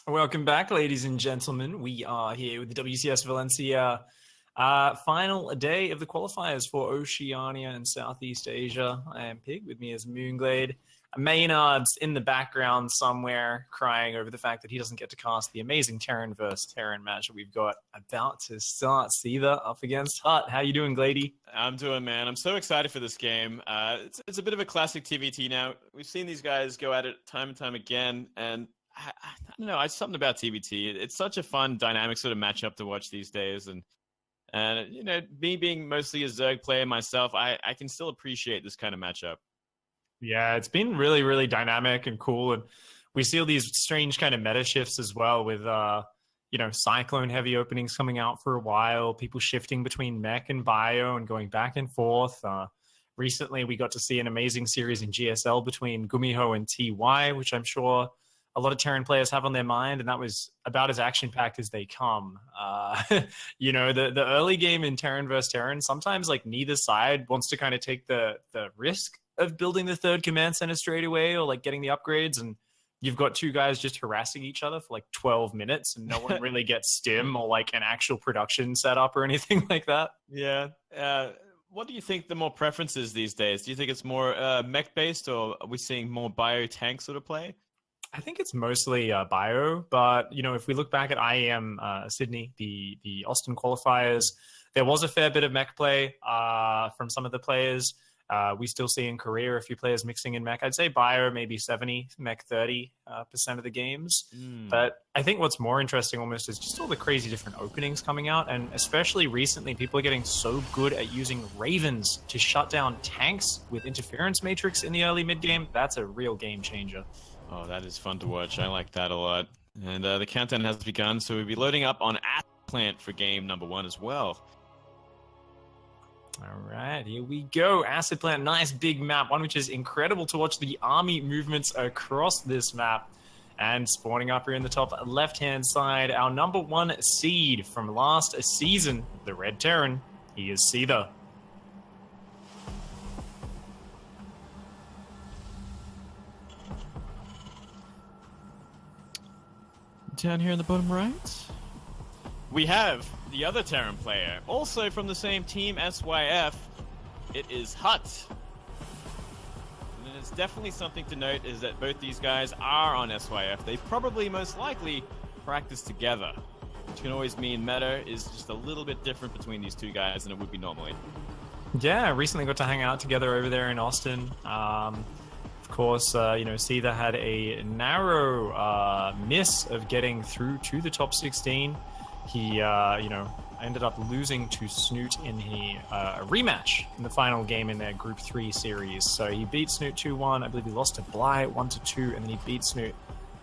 Welcome back, ladies and gentlemen. We are here with the WCS Valencia final day of the qualifiers for Oceania and Southeast Asia. I am Pig. With me is Moonglade. Maynard's in the background somewhere crying over the fact that he doesn't get to cast the amazing Terran versus Terran match that we've got about to start. Seither up against HuT. How you doing, Glady? I'm doing, man. I'm so excited for this game. It's a bit of a classic TVT now. We've seen these guys go at it time and time again, and I don't know. It's something about TVT. It's such a fun, dynamic sort of matchup to watch these days, and you know, me being mostly a Zerg player myself, I can still appreciate this kind of matchup. Yeah, it's been really, really dynamic and cool, and we see all these strange kind of meta shifts as well with you know, Cyclone heavy openings coming out for a while, people shifting between mech and bio and going back and forth. Recently, we got to see an amazing series in GSL between Gumiho and TY, which I'm sure a lot of Terran players have on their mind, and that was about as action-packed as they come. You know, the early game in Terran versus Terran, sometimes like neither side wants to kind of take the risk of building the third command center straight away or like getting the upgrades, and you've got two guys just harassing each other for like 12 minutes and no one really gets stim or like an actual production setup or anything like that. Yeah. What do you think the more preferences these days? Do you think it's more mech-based, or are we seeing more bio-tank sort of play? I think it's mostly bio, but you know, if we look back at IEM Sydney, the Austin qualifiers, there was a fair bit of mech play from some of the players. We still see in Korea a few players mixing in mech. I'd say bio maybe 70, mech 30% of the games. But I think what's more interesting almost is just all the crazy different openings coming out, and especially recently, people are getting so good at using Ravens to shut down tanks with interference matrix in the early mid game. That's a real game changer. Oh, that is fun to watch. I like that a lot. And the countdown has begun, so we'll be loading up on Acid Plant for game number 1 as well. All right, here we go. Acid Plant, nice big map, one which is incredible to watch the army movements across this map. And spawning up here in the top left-hand side, our number 1 seed from last season, the Red Terran. He is Seither. Down here in the bottom right, we have the other Terran player, also from the same team, SYF. It is HuT. And it's definitely something to note is that both these guys are on SYF. They probably most likely practice together, which can always mean meta is just a little bit different between these two guys than it would be normally. Yeah, recently got to hang out together over there in Austin. Of course, you know, Seither had a narrow miss of getting through to the top 16. He, you know, ended up losing to Snoot in a rematch in the final game in their Group 3 series. So he beat Snoot 2-1. I believe he lost to Bly 1-2, and then he beat Snoot.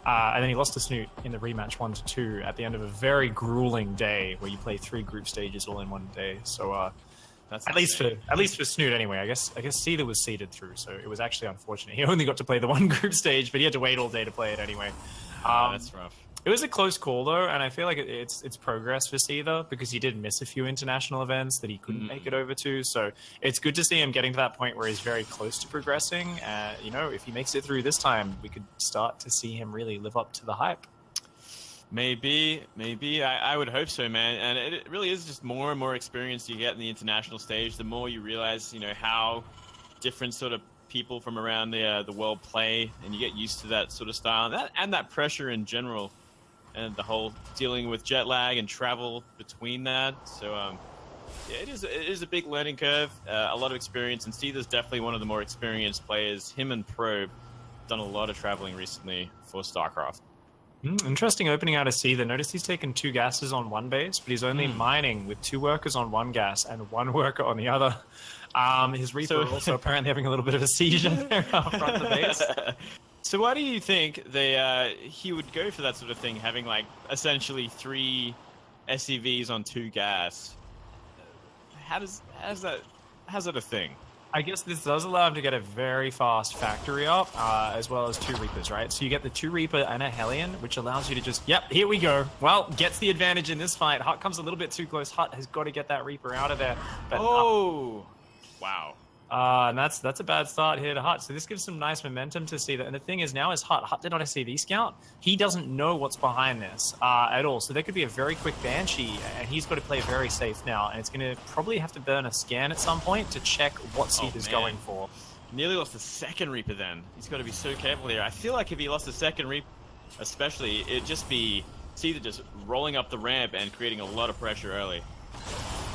And then he lost to Snoot in the rematch 1-2 at the end of a very grueling day where you play 3 group stages all in one day. So that's at least for Snoot anyway. I guess Seither was seeded through, so it was actually unfortunate. He only got to play the one group stage, but he had to wait all day to play it anyway. That's rough. It was a close call though, and I feel like it's progress for Seither because he did miss a few international events that he couldn't make it over to. So it's good to see him getting to that point where he's very close to progressing. You know, if he makes it through this time, we could start to see him really live up to the hype. Maybe. I would hope so, man. And it really is just more and more experience you get in the international stage, the more you realize, you know, how different sort of people from around the world play, and you get used to that sort of style and that pressure in general, and the whole dealing with jet lag and travel between that. So yeah, it is a big learning curve, a lot of experience, and Seither's definitely one of the more experienced players. Him and Probe done a lot of traveling recently for StarCraft. Interesting opening out of Seither. Notice he's taken 2 gases on one base, but he's only mining with 2 workers on one gas and 1 worker on the other. His Reaper also apparently having a little bit of a seizure there up front of the base. So why do you think he would go for that sort of thing, having like essentially 3 SCVs on 2 gas? How's that a thing? I guess this does allow him to get a very fast factory up, as well as 2 Reapers, right? So you get the 2 Reaper and a Hellion, which allows you to just, yep, here we go. Well, gets the advantage in this fight. HuT comes a little bit too close. HuT has got to get that Reaper out of there. But oh, wow. And that's a bad start here to HuT. So this gives some nice momentum to see that. And the thing is now is HuT did not SCV scout. He doesn't know what's behind this at all. So there could be a very quick Banshee, and he's got to play very safe now. And it's going to probably have to burn a scan at some point to check what Seither's going for. Nearly lost the second Reaper then. He's got to be so careful here. I feel like if he lost the second Reaper, especially, it'd just be Seither just rolling up the ramp and creating a lot of pressure early.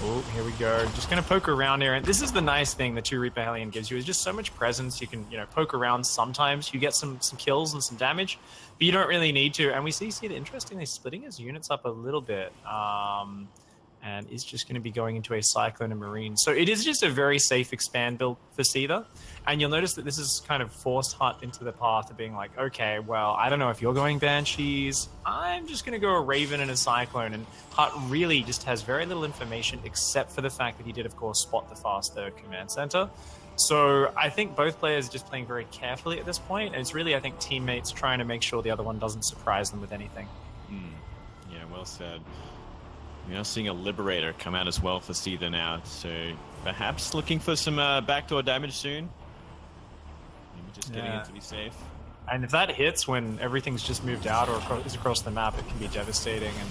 Oh, here we go. Just going to poke around here. And this is the nice thing the 2 Reaper Hellion gives you, is just so much presence. You can, poke around sometimes. You get some kills and some damage, but you don't really need to. And we see Seither, interestingly, splitting his units up a little bit. And is just going to be going into a Cyclone and Marine. So it is just a very safe expand build for Seither. And you'll notice that this is kind of forced HuT into the path of being like, okay, well, I don't know if you're going Banshees. I'm just going to go a Raven and a Cyclone. And HuT really just has very little information except for the fact that he did, of course, spot the fast third command center. So I think both players are just playing very carefully at this point. And it's really, I think, teammates trying to make sure the other one doesn't surprise them with anything. Yeah, well said. We're now seeing a Liberator come out as well for Seither now, so perhaps looking for some backdoor damage soon. Maybe just getting it to be safe. And if that hits when everything's just moved out or is across the map, it can be devastating. And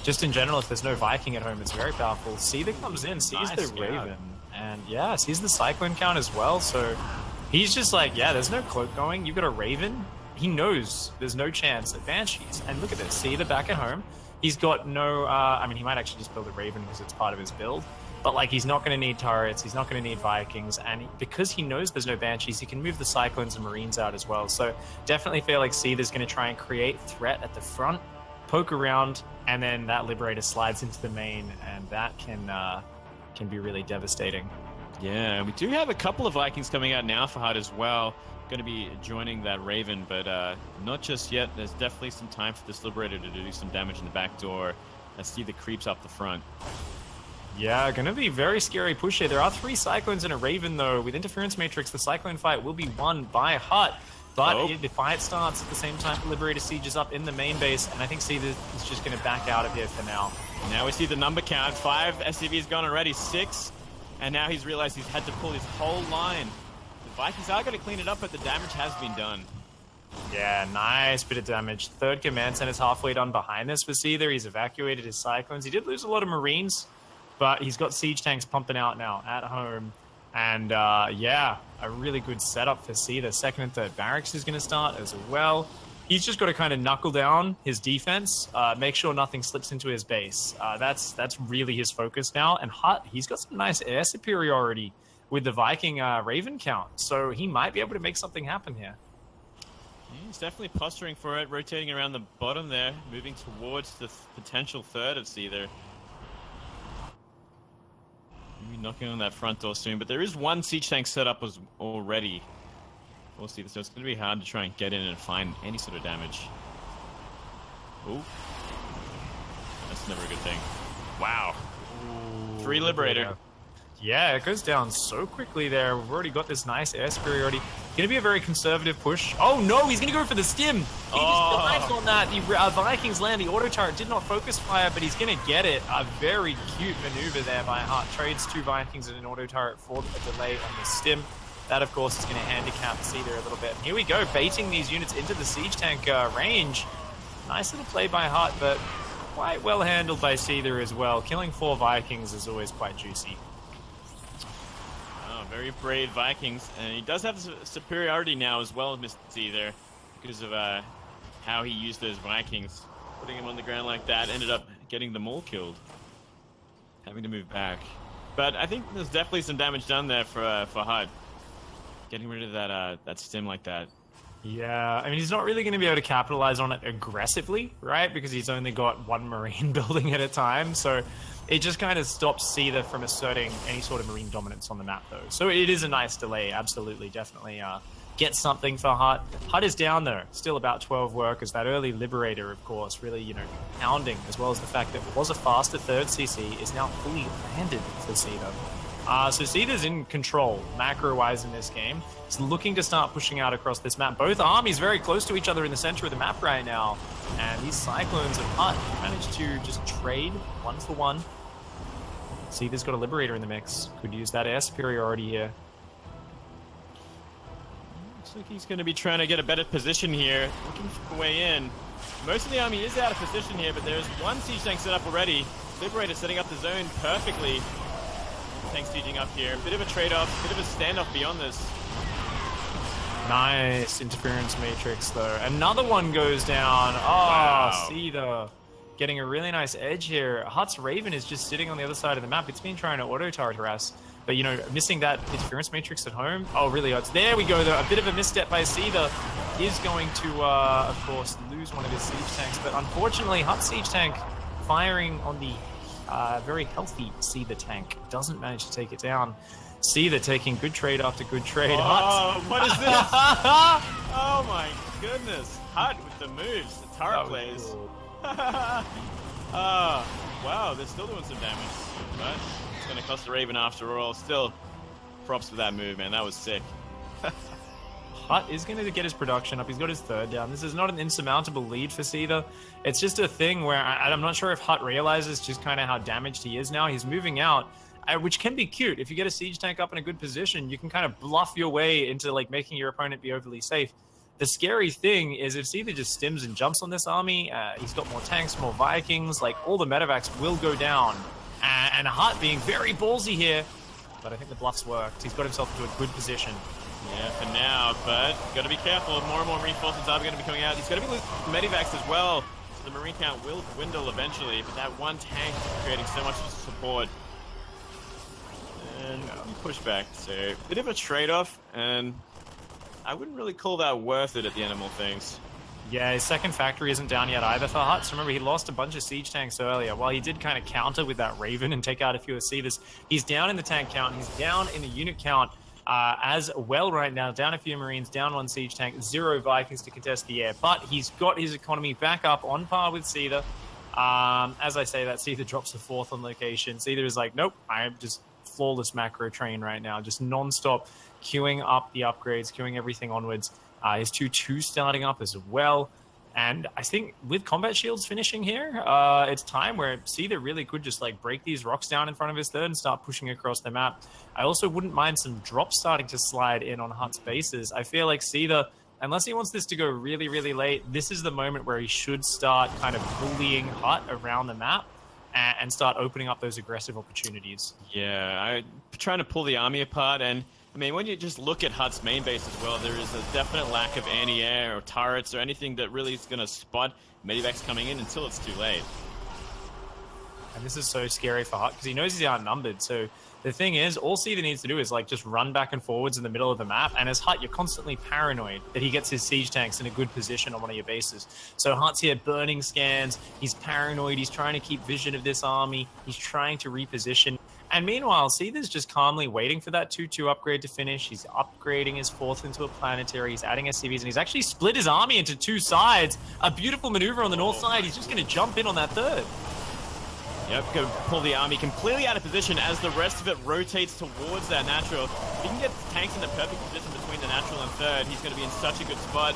just in general, if there's no Viking at home, it's very powerful. Seither comes in, sees the Raven, and yeah, sees the Cyclone count as well. So he's just like, yeah, there's no cloak going. You've got a Raven. He knows there's no chance at Banshees. And look at this, Seither back at home. He's got no, I mean, he might actually just build a Raven because it's part of his build. But, like, he's not going to need turrets. He's not going to need Vikings. And because he knows there's no Banshees, he can move the Cyclones and Marines out as well. So definitely feel like Seither's going to try and create threat at the front, poke around, and then that Liberator slides into the main. And that can be really devastating. Yeah, we do have a couple of Vikings coming out now for HuT as well. Going to be joining that Raven, but not just yet. There's definitely some time for this Liberator to do some damage in the back door. I see the creeps up the front. Yeah, going to be very scary push here. There are 3 Cyclones and a Raven, though. With Interference Matrix, the Cyclone fight will be won by HuT. But the fight starts at the same time. Liberator Siege is up in the main base, and I think Seither is just going to back out of here for now. Now we see the number count. 5 SCVs gone already, 6. And now he's realized he's had to pull his whole line. Vikings are going to clean it up, but the damage has been done. Yeah, nice bit of damage. Third command center's halfway done behind this for Seither. He's evacuated his Cyclones. He did lose a lot of Marines, but he's got siege tanks pumping out now at home. And yeah, a really good setup for Seither. Second and third barracks is going to start as well. He's just got to kind of knuckle down his defense, make sure nothing slips into his base. That's really his focus now. And HuT, he's got some nice air superiority with the Viking Raven count. So he might be able to make something happen here. He's definitely posturing for it, rotating around the bottom there, moving towards the potential third of Seither. Maybe knocking on that front door soon, but there is one siege tank set up already for Seither, so it's going to be hard to try and get in and find any sort of damage. Ooh. That's never a good thing. Wow. Ooh, 3 Liberator. Yeah, it goes down so quickly there. We've already got this nice air superiority. Going to be a very conservative push. Oh no, he's going to go for the stim. He just dives on that. The Vikings land. The auto turret did not focus fire, but he's going to get it. A very cute maneuver there by HuT. Trades 2 Vikings and an auto turret for a delay on the stim. That, of course, is going to handicap Seither a little bit. And here we go, baiting these units into the siege tank range. Nice little play by HuT, but quite well handled by Seither as well. Killing 4 Vikings is always quite juicy. Very brave Vikings, and he does have superiority now as well as Mr. Seither because of how he used those Vikings. Putting him on the ground like that ended up getting them all killed. Having to move back. But I think there's definitely some damage done there for HuT. Getting rid of that stim like that. Yeah, I mean, he's not really going to be able to capitalize on it aggressively, right? Because he's only got 1 Marine building at a time, so it just kind of stops Seither from asserting any sort of Marine dominance on the map, though. So it is a nice delay, absolutely, definitely get something for HuT. HuT is down there, still about 12 workers. That early Liberator, of course, really, pounding, as well as the fact that it was a faster third CC, is now fully landed for Seither. So Seither's in control, macro-wise in this game. He's looking to start pushing out across this map. Both armies very close to each other in the center of the map right now. And these Cyclones of HuT managed to just trade 1 for 1. Seither's got a Liberator in the mix. Could use that air superiority here. like he's going to be trying to get a better position here, looking for a way in. Most of the army is out of position here, but there's one siege tank set up already. Liberator setting up the zone perfectly. Tank sieging up here. Bit of a trade-off, bit of a standoff beyond this. Nice interference matrix, though. Another one goes down. Oh, Wow. Seither getting a really nice edge here. HuT's Raven is just sitting on the other side of the map. It's been trying to auto-turret harass. But, you know, missing that interference matrix at home. Oh, really hurts. There we go, though. A bit of a misstep by Seither. Is going to, of course, lose one of his siege tanks. But unfortunately, HuT's siege tank firing on the very healthy Seither tank doesn't manage to take it down. Seither taking good trade after good trade. Oh, what is this? Oh my goodness. HuT with the moves, the turret plays. Cool. Wow, they're still doing some damage. But it's going to cost the Raven after all. Still, props for that move, man. That was sick. HuT is going to get his production up. He's got his third down. This is not an insurmountable lead for Seither. It's just a thing where I'm not sure if HuT realizes just kind of how damaged he is now. He's moving out, which can be cute. If you get a siege tank up in a good position, you can kind of bluff your way into like making your opponent be overly safe. The scary thing is if Seither just stims and jumps on this army, he's got more tanks, more Vikings, like all the medevacs will go down. And HuT being very ballsy here, but I think the bluffs worked. He's got himself into a good position. Yeah, for now, but got to be careful. More and more reinforcements are going to be coming out. He's going to be losing medivacs as well. So the marine count will dwindle eventually, but that one tank is creating so much support. And push back. So bit of a trade-off, and I wouldn't really call that worth it at the end of all things. Yeah, his second factory isn't down yet either for HuT. So remember, he lost a bunch of siege tanks earlier. While he did kind of counter with that Raven and take out a few of Seithers, he's down in the tank count. He's down in the unit count as well right now. Down a few Marines, down one siege tank, 0 Vikings to contest the air. But he's got his economy back up on par with Seither. As I say that, Seither drops a 4th on location. Seither is like, nope, I am just flawless macro train right now. Just non-stop queuing up the upgrades, queuing everything onwards. His 2-2 starting up as well. And I think with combat shields finishing here, it's time where Seither really could just like break these rocks down in front of his third and start pushing across the map. I also wouldn't mind some drops starting to slide in on HuT's bases. I feel like Seither, unless he wants this to go really, really late, this is the moment where he should start kind of bullying HuT around the map and start opening up those aggressive opportunities. Yeah, I'm trying to pull the army apart, and I mean, when you just look at HuT's main base as well, there is a definite lack of anti-air or turrets or anything that really is going to spot medivacs coming in until it's too late. And this is so scary for HuT because he knows he's outnumbered. So the thing is, all Seither needs to do is like just run back and forwards in the middle of the map. And as HuT, you're constantly paranoid that he gets his siege tanks in a good position on one of your bases. So HuT's here burning scans. He's paranoid. He's trying to keep vision of this army. He's trying to reposition. And meanwhile, Seither's just calmly waiting for that 2-2 upgrade to finish. He's upgrading his 4th into a planetary. He's adding SCVs, and he's actually split his army into 2 sides. A beautiful maneuver on the north side. He's just going to jump in on that 3rd. Yep, go pull the army completely out of position as the rest of it rotates towards that natural. If he can get tanks in the perfect position between the natural and 3rd, he's going to be in such a good spot.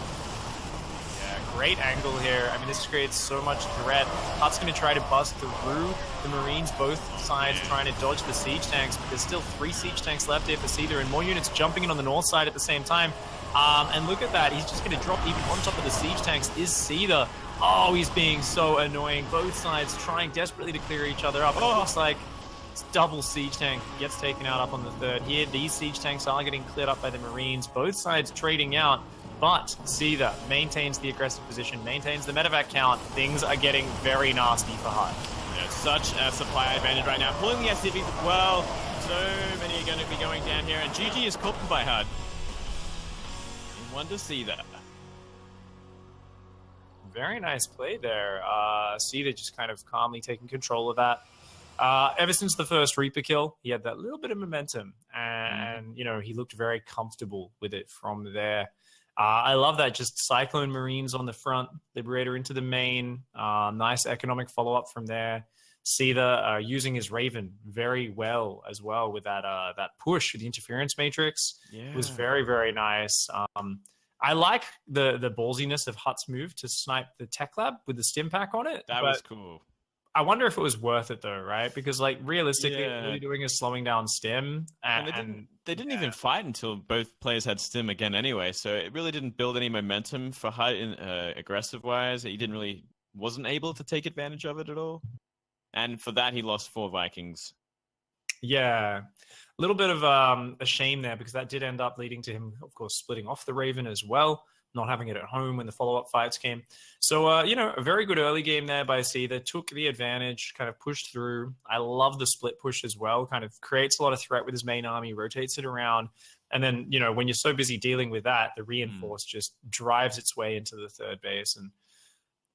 Yeah, great angle here. I mean, this creates so much threat. HuT's going to try to bust through the Marines, both sides trying to dodge the siege tanks, but there's still 3 siege tanks left here for Seither, and more units jumping in on the north side at the same time. And look at that. He's just going to drop even on top of the siege tanks is Seither. Oh, he's being so annoying. Both sides trying desperately to clear each other up. It looks like it's double siege tank gets taken out up on the 3rd. Here, these siege tanks are getting cleared up by the Marines. Both sides trading out, but Seither maintains the aggressive position, maintains the medevac count. Things are getting very nasty for HuT. Yeah, such a supply advantage right now. Pulling the SCVs as well. So many are going to be going down here, and GG is caught by HuT. And one to Seither. Very nice play there. Seither just kind of calmly taking control of that. Ever since the first Reaper kill, he had that little bit of momentum, and you know, he looked very comfortable with it from there. I love that, just Cyclone Marines on the front, Liberator into the main. Nice economic follow-up from there. Seither using his Raven very well as well with that that push with the interference matrix. Yeah. Was very, very nice. I like the ballsiness of HuT's move to snipe the tech lab with the stim pack on it. That was cool. I wonder if it was worth it though, right? Because like realistically, all Yeah. you're doing is slowing down Stim, And and they didn't yeah. even fight until both players had stim again anyway. So it really didn't build any momentum for HuT in aggressive wise. He didn't really wasn't able to take advantage of it at all. And for that he lost 4 Vikings. Yeah, a little bit of a shame there because that did end up leading to him, of course, splitting off the Raven as well, not having it at home when the follow-up fights came. So, a very good early game there by Seither, took the advantage, kind of pushed through. I love the split push as well, kind of creates a lot of threat with his main army, rotates it around. And then, when you're so busy dealing with that, the reinforce just drives its way into the third base.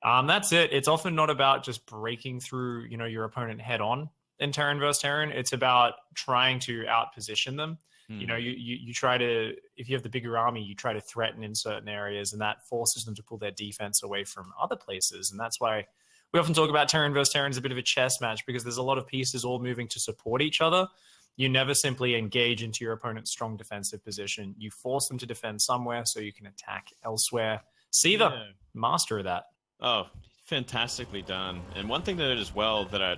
And that's it. It's often not about just breaking through, your opponent head on in Terran versus Terran. It's about trying to outposition them. You try to, if you have the bigger army, you try to threaten in certain areas, and that forces them to pull their defense away from other places. And that's why we often talk about Terran versus Terran as a bit of a chess match, because there's a lot of pieces all moving to support each other. You never simply engage into your opponent's strong defensive position. You force them to defend somewhere so you can attack elsewhere. Seither, master of that. Oh, fantastically done. And one thing to note as well that I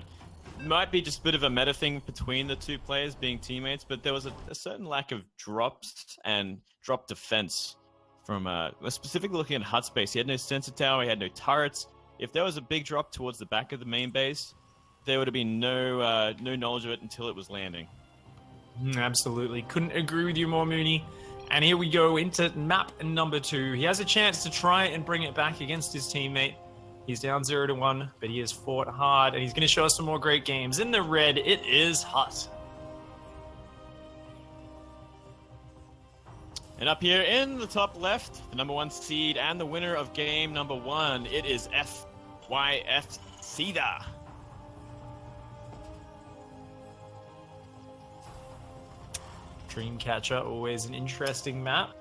might be just a bit of a meta thing between the two players being teammates, but there was a certain lack of drops and drop defense from specifically looking at HuT space. He had no sensor tower, he had no turrets. If there was a big drop towards the back of the main base, there would have been no knowledge of it until it was landing. Absolutely. Couldn't agree with you more, Mooney. And here we go into map number 2. He has a chance to try and bring it back against his teammate. He's down 0-1, but he has fought hard, and he's going to show us some more great games. In the red, it is HuT. And up here in the top left, the #1 seed and the winner of game number 1, it is FYF Seither. Dreamcatcher, always an interesting map.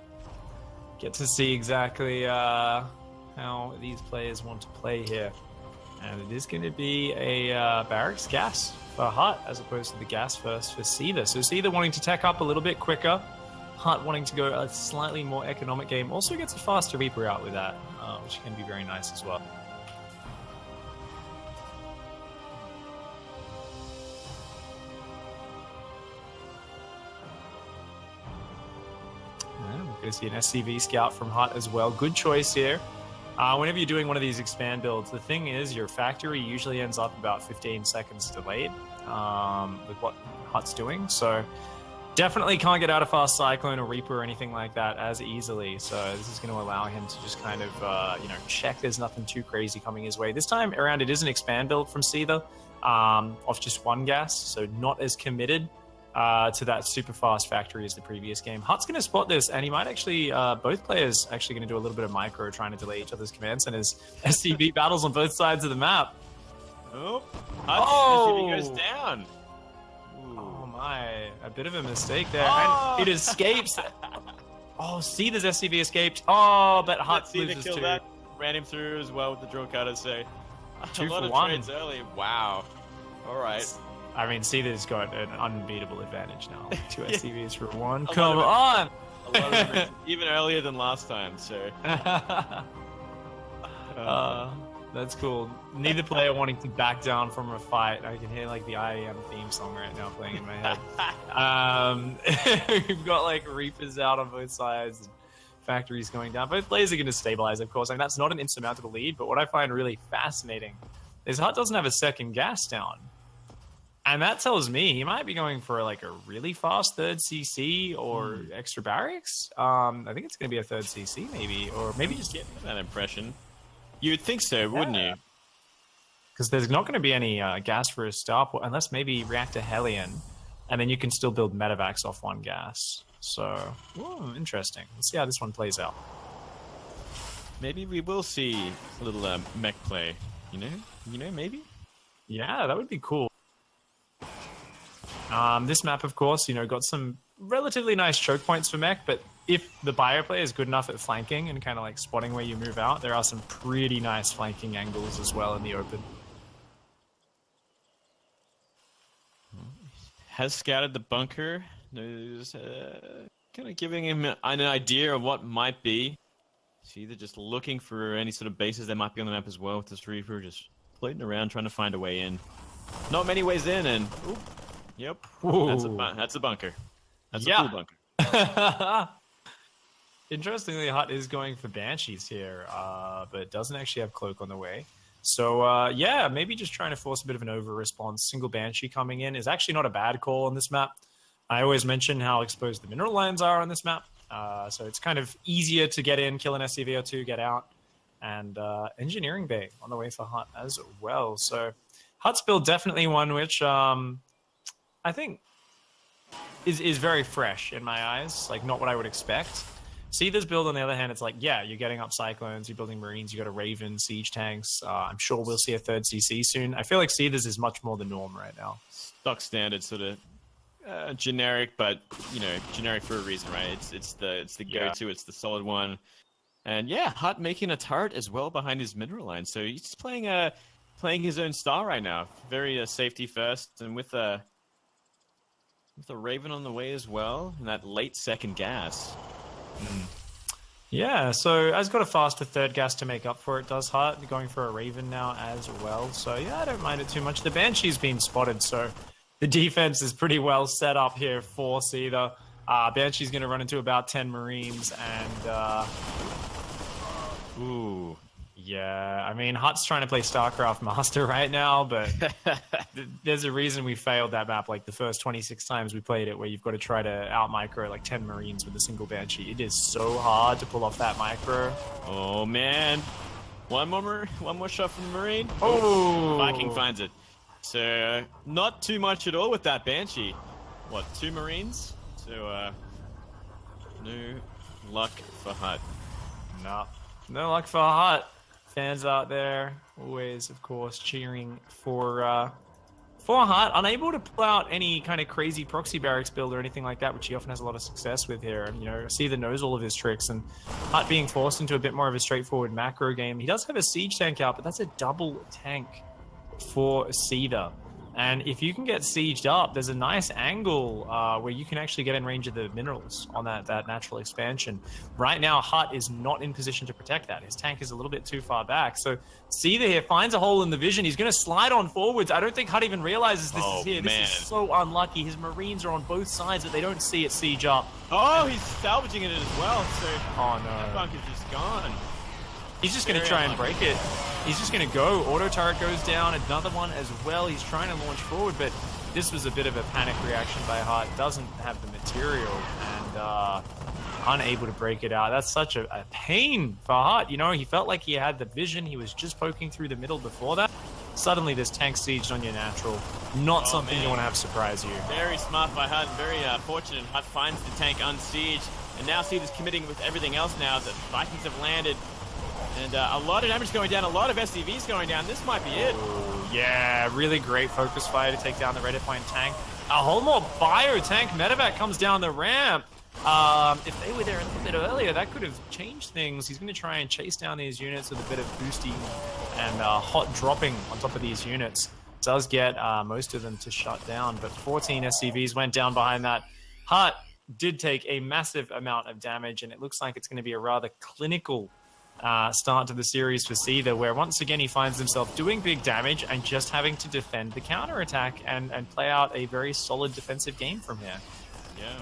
Get to see exactly how these players want to play here. And it is going to be a barracks gas for HuT as opposed to the gas first for Seither. So Seither wanting to tech up a little bit quicker. HuT wanting to go a slightly more economic game. Also gets a faster Reaper out with that, which can be very nice as well. We're going to see an SCV scout from HuT as well. Good choice here. Whenever you're doing one of these expand builds, the thing is your factory usually ends up about 15 seconds delayed with what HuT's doing. So definitely can't get out a fast Cyclone or Reaper or anything like that as easily. So this is going to allow him to just kind of, check there's nothing too crazy coming his way. This time around, it is an expand build from Seither off just one gas. So not as committed to that super fast factory as the previous game. HuT's going to spot this, and he might actually, both players actually going to do a little bit of micro trying to delay each other's command centers. SCV battles on both sides of the map. Oh, SCV goes down. Oh my, a bit of a mistake there. And it escapes. Seither's SCV escaped. Oh, but HuT loses too. That. Ran him through as well with the drill cutter, so a lot of 2-for-1 trades early. Wow. All right. I mean, Seither's got an unbeatable advantage now. 2 SCVs for 1. Come on! A lot of it, even earlier than last time, so. That's cool. Neither player wanting to back down from a fight. I can hear like the IAM theme song right now playing in my head. We've got like Reapers out on both sides, and factories going down. Both players are going to stabilize, of course. I mean, that's not an insurmountable lead, but what I find really fascinating is HuT doesn't have a second gas down. And that tells me he might be going for like a really fast third CC or extra barracks. I think it's going to be a third CC maybe, or maybe just getting that impression. You would think so, wouldn't you? Because there's not going to be any gas for a starport unless maybe Reactor Hellion, and then you can still build medevacs off one gas. So, interesting. Let's see how this one plays out. Maybe we will see a little mech play. You know, maybe. Yeah, that would be cool. This map, of course, got some relatively nice choke points for mech, but if the bio player is good enough at flanking and kind of like spotting where you move out, there are some pretty nice flanking angles as well in the open. Has scouted the bunker. Knows, kind of giving him an idea of what might be. He's either just looking for any sort of bases that might be on the map as well with this Reaper, just floating around trying to find a way in. Not many ways in, and yep, that's a bunker. That's a full bunker. Interestingly, HuT is going for Banshees here, but doesn't actually have Cloak on the way. So, yeah, maybe just trying to force a bit of an over-response. Single Banshee coming in is actually not a bad call on this map. I always mention how exposed the mineral lines are on this map. So it's kind of easier to get in, kill an SCV or two, get out. And Engineering Bay on the way for HuT as well. So HuT's build definitely one which I think is very fresh in my eyes. Like, not what I would expect. Seither's build, on the other hand, it's like, yeah, you're getting up Cyclones, you're building Marines, you got a Raven, Siege tanks. I'm sure we'll see a third CC soon. I feel like Seither's is much more the norm right now. Stock standard, sort of generic, but generic for a reason, right? It's the go-to, it's the solid one. And yeah, HuT making a turret as well behind his mineral line, so he's just playing his own style right now. Very safety first, and with a Raven on the way as well, and that late second gas. Yeah, so has got a faster third gas to make up for it, does HuT. Going for a Raven now as well. So yeah, I don't mind it too much. The Banshee's been spotted, so the defense is pretty well set up here for Seither. Banshee's going to run into about 10 Marines, and ooh, yeah. I mean, HuT's trying to play StarCraft Master right now, but there's a reason we failed that map like the first 26 times we played it, where you've got to try to out-micro like 10 Marines with a single Banshee. It is so hard to pull off that micro. Oh, man. One more shot from the Marine. Oh! Viking finds it. So, not too much at all with that Banshee. What, 2 Marines? So, no luck for HuT. No luck for HuT. Fans out there, always, of course, cheering for HuT. Unable to pull out any kind of crazy proxy barracks build or anything like that, which he often has a lot of success with here. And, Seither knows all of his tricks, and HuT being forced into a bit more of a straightforward macro game. He does have a siege tank out, but that's a double tank for Seither. And if you can get sieged up, there's a nice angle where you can actually get in range of the minerals on that natural expansion. Right now, HuT is not in position to protect that. His tank is a little bit too far back. So Seither here finds a hole in the vision. He's going to slide on forwards. I don't think HuT even realizes this is here. Man. This is so unlucky. His Marines are on both sides, but they don't see it siege up. Oh, he's salvaging it as well. So oh, no. That bunker's just gone. He's just going to try and break it. He's just going to go. Auto turret goes down. Another one as well. He's trying to launch forward, but this was a bit of a panic reaction by HuT. Doesn't have the material and unable to break it out. That's such a pain for HuT. He felt like he had the vision. He was just poking through the middle before that. Suddenly, this tank sieged on your natural. Not something you want to have surprise you. Very smart by HuT. Very fortunate. HuT finds the tank unsieged. And now Seither's committing with everything else now. The Vikings have landed. And a lot of damage going down, a lot of SCVs going down. This might be it. Ooh, yeah, really great focus fire to take down the Reddit point tank. A whole more bio tank medevac comes down the ramp. If they were there a little bit earlier, that could have changed things. He's going to try and chase down these units with a bit of boosting and HuT dropping on top of these units. Does get most of them to shut down, but 14 SCVs went down behind that. HuT did take a massive amount of damage, and it looks like it's going to be a rather clinical start to the series for Seither, where once again he finds himself doing big damage and just having to defend the counterattack and play out a very solid defensive game from here. Yeah,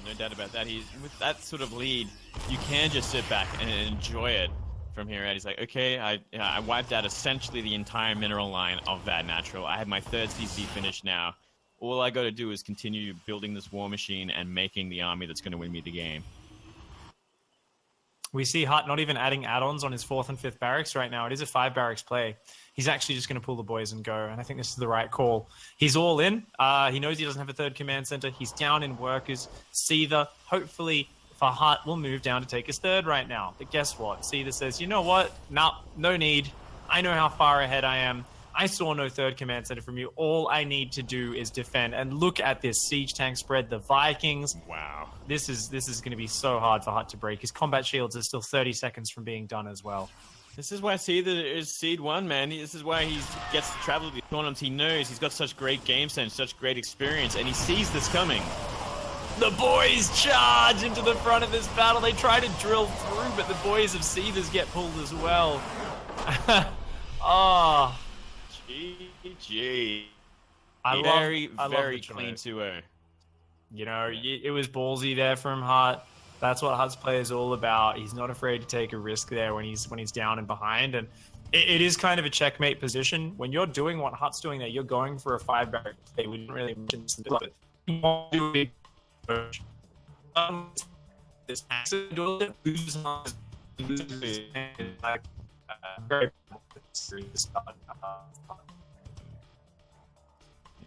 no doubt about that. With that sort of lead, you can just sit back and enjoy it from here. And he's like, okay, I wiped out essentially the entire mineral line of that natural. I have my third CC finished now. All I got to do is continue building this war machine and making the army that's going to win me the game. We see HuT not even adding add-ons on his 4th and 5th barracks right now. It is a 5 barracks play. He's actually just going to pull the boys and go, and I think this is the right call. He's all in. He knows he doesn't have a 3rd command center. He's down in workers. Seither, hopefully for HuT, will move down to take his 3rd right now. But guess what? Seither says, you know what? Nah, no need. I know how far ahead I am. I saw no 3rd command center from you. All I need to do is defend. And look at this siege tank spread. The Vikings. Wow. This is going to be so hard for HuT to break. His combat shields are still 30 seconds from being done as well. This is why Seither is Seed 1, man. This is why he gets to travel to the tournaments. He knows he's got such great game sense, such great experience, and he sees this coming. The boys charge into the front of this battle. They try to drill through, but the boys of Seithers get pulled as well. Oh, GG. I Very, love very the clean choice. 2-0. You know, it was ballsy there from HuT. That's what HuT's play is all about. He's not afraid to take a risk there when he's down and behind, and it is kind of a checkmate position. When you're doing what HuT's doing there, you're going for a 5-barrier play. We didn't really mention this, but you want to do a big push. This accident loses like very serious.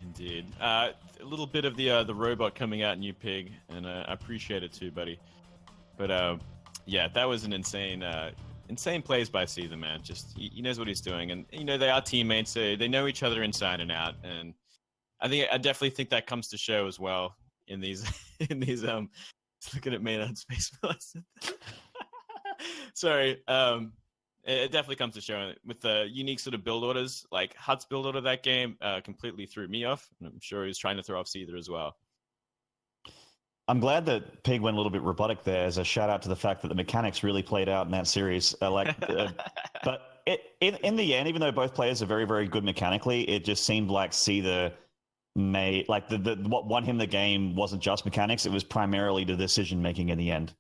Indeed. A little bit of the robot coming out in you, Pig, and I appreciate it too, buddy. But yeah, that was an insane plays by Seither, man. Just he knows what he's doing, and you know they are teammates, so they know each other inside and out. And I definitely think that comes to show as well in these looking at Maynard Space Blast. Sorry. It definitely comes to show with the unique sort of build orders. Like HuT's build order that game completely threw me off, and I'm sure he was trying to throw off Seither as well. I'm glad that Pig went a little bit robotic there as a shout out to the fact that the mechanics really played out in that series. But in the end, even though both players are very, very good mechanically, it just seemed like Seither made, like what won him the game wasn't just mechanics, it was primarily the decision making in the end.